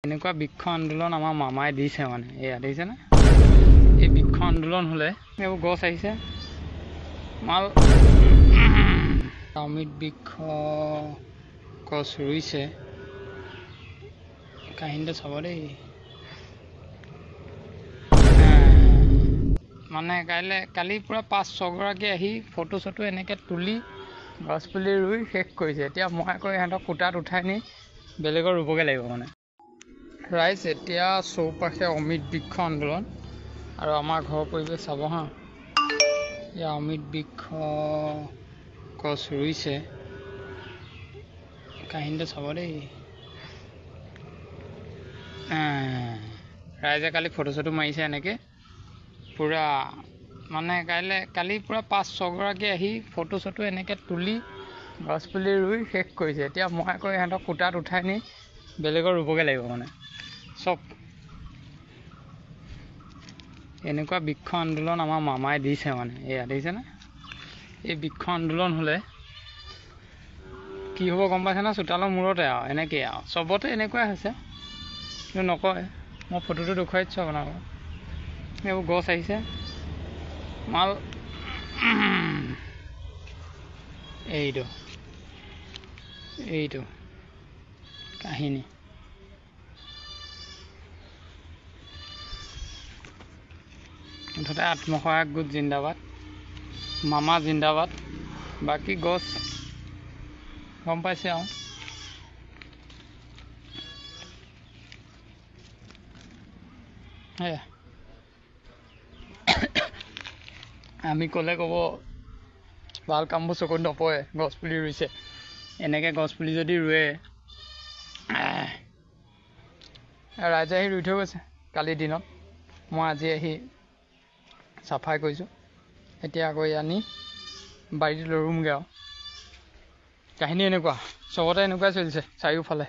এনেকুৱা বৃক্ষ আন্দোলন আমাৰ মামাই দিছে মানে এয়া দেখিছেনে এই বৃক্ষ আন্দোলন হলে এইবোৰ গছ আহিছে মাল অমিত বৃক্ষ গছ ৰুইছে কাহিনীটো চাব দেই মানে কালি পুৰা 5-6 গৰাকী আহি ফটো চটো এনেকৈ তুলি গছ পুলি ৰুই শেষ কৰিছে এতিয়া মই আকৌ ইহঁতক কোটাত উঠাই নি বেলেগৰ ৰুবগৈ লাগিব মানে ৰাইজ এতিয়া চৌপাশে অমিত বৃক্ষ আন্দোলন আৰু আমাৰ ঘৰৰ পৰিৱেশ চাব হা এয়া অমিত বৃক্ষ গছ ৰুইছে কাহিনীটো চাব দেই ৰাইজে কালি ফটো চটো মাৰিছে এনেকৈ পুৰা মানে কালি পুৰা 5-6 গৰাকী আহি ফটো চটো এনেকৈ তুলি গছ পুলি ৰুই শেষ কৰিছে এতিয়া মই আকৌ ইহঁতক কোটাত উঠাই নি বেলেগৰ ৰুবগৈ লাগিব মানে চব এনেকুৱা বৃক্ষ আন্দোলন আমাৰ মামাই দিছে মানে এয়া দেখিছেনে এই বৃক্ষ আন্দোলন হ'লে কি হ'ব গম পাইছেনে চোতালৰ মূৰতে আৰু এনেকৈ আৰু চবতে এনেকুৱাই হৈছে কিন্তু নকয় মই ফটোটো দেখুৱাই দিছোঁ আপোনালোকক এইবোৰ গছ আহিছে মাল এইটো কাহিনী মুঠতে আত্মসহায়ক গোট জিন্দাবাদ মামা জিন্দাবাদ বাকী গছ গম পাইছে আৰু সেয়া আমি ক'লে ক'ব ভাল কামবোৰ চকুত নপৰে গছপুলি ৰুইছে এনেকৈ গছপুলি যদি ৰুৱে ৰাইজে আহি ৰুই থৈ গৈছে কালিৰ দিনত মই আজি আহি চাফাই কৰিছোঁ এতিয়া আকৌ আনি বাৰীত ৰুমগৈ আৰু কাহিনী এনেকুৱা চবতে এনেকুৱাই চলিছে চাৰিওফালে